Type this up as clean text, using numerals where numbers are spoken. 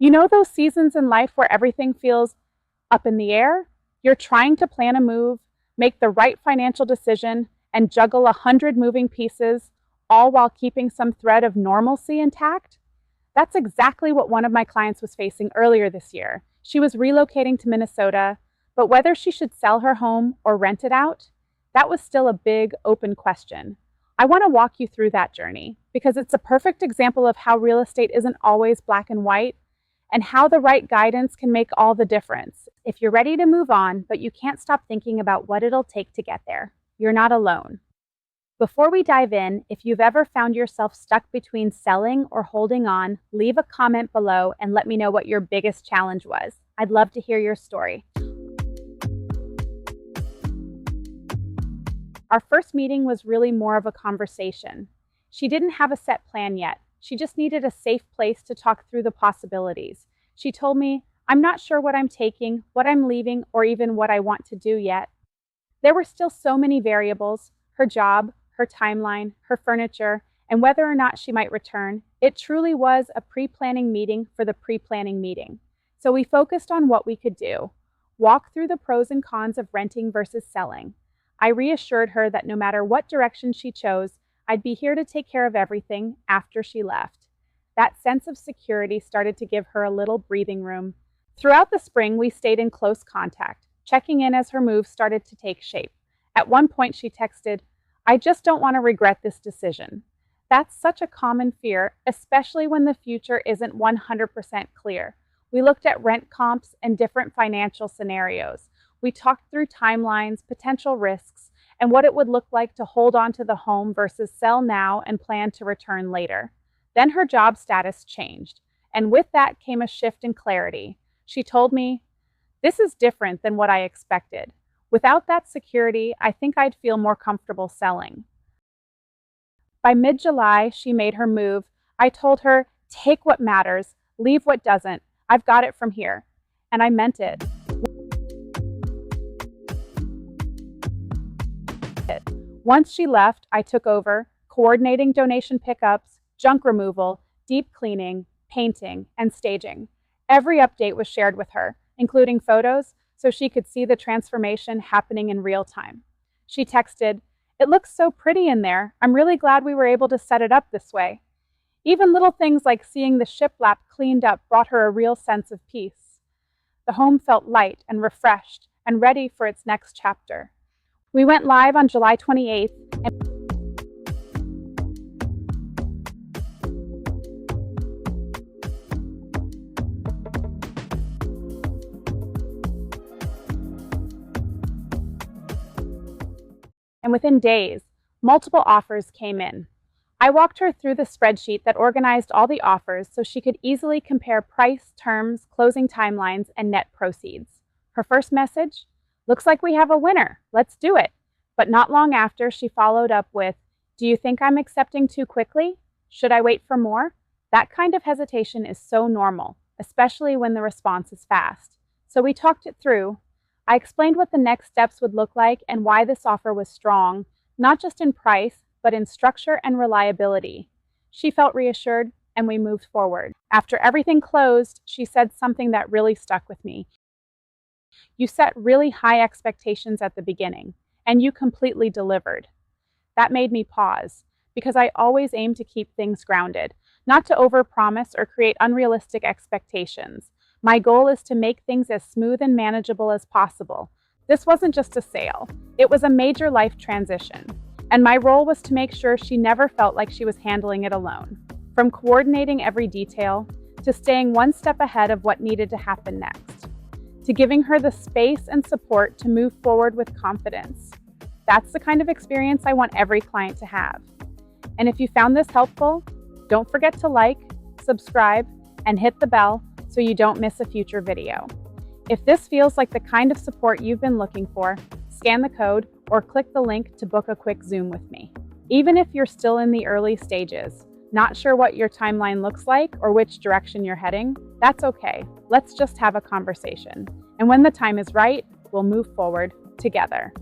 You know those seasons in life where everything feels up in the air? You're trying to plan a move, make the right financial decision, and juggle 100 moving pieces, all while keeping some thread of normalcy intact? That's exactly what one of my clients was facing earlier this year. She was relocating to Minnesota, but whether she should sell her home or rent it out, that was still a big, open question. I want to walk you through that journey because it's a perfect example of how real estate isn't always black and white, and how the right guidance can make all the difference. If you're ready to move on, but you can't stop thinking about what it'll take to get there, you're not alone. Before we dive in, if you've ever found yourself stuck between selling or holding on, leave a comment below and let me know what your biggest challenge was. I'd love to hear your story. Our first meeting was really more of a conversation. She didn't have a set plan yet. She just needed a safe place to talk through the possibilities. She told me, "I'm not sure what I'm taking, what I'm leaving, or even what I want to do yet." There were still so many variables: her job, her timeline, her furniture, and whether or not she might return. It truly was a pre-planning meeting for the pre-planning meeting. So we focused on what we could do. Walk through the pros and cons of renting versus selling. I reassured her that no matter what direction she chose, I'd be here to take care of everything after she left. That sense of security started to give her a little breathing room. Throughout the spring, we stayed in close contact, checking in as her move started to take shape. At one point, she texted, "I just don't want to regret this decision." That's such a common fear, especially when the future isn't 100% clear. We looked at rent comps and different financial scenarios. We talked through timelines, potential risks, and what it would look like to hold on to the home versus sell now and plan to return later. Then her job status changed, and with that came a shift in clarity. She told me, "This is different than what I expected. Without that security, I think I'd feel more comfortable selling." By mid-July, she made her move. I told her, "Take what matters, leave what doesn't. I've got it from here." And I meant it. Once she left, I took over, coordinating donation pickups, junk removal, deep cleaning, painting, and staging. Every update was shared with her, including photos, so she could see the transformation happening in real time. She texted, "It looks so pretty in there. I'm really glad we were able to set it up this way." Even little things like seeing the shiplap cleaned up brought her a real sense of peace. The home felt light and refreshed and ready for its next chapter. We went live on July 28th, and within days, multiple offers came in. I walked her through the spreadsheet that organized all the offers so she could easily compare price, terms, closing timelines, and net proceeds. Her first message? "Looks like we have a winner. Let's do it." But not long after, she followed up with, "Do you think I'm accepting too quickly? Should I wait for more?" That kind of hesitation is so normal, especially when the response is fast. So we talked it through. I explained what the next steps would look like and why this offer was strong, not just in price, but in structure and reliability. She felt reassured, and we moved forward. After everything closed, she said something that really stuck with me. "You set really high expectations at the beginning, and you completely delivered." That made me pause, because I always aim to keep things grounded, not to overpromise or create unrealistic expectations. My goal is to make things as smooth and manageable as possible. This wasn't just a sale, it was a major life transition, and my role was to make sure she never felt like she was handling it alone. From coordinating every detail, to staying one step ahead of what needed to happen next, to giving her the space and support to move forward with confidence. That's the kind of experience I want every client to have. And if you found this helpful, don't forget to like, subscribe, and hit the bell so you don't miss a future video. If this feels like the kind of support you've been looking for, scan the code or click the link to book a quick Zoom with me. Even if you're still in the early stages, not sure what your timeline looks like or which direction you're heading, that's okay. Let's just have a conversation. And when the time is right, we'll move forward together.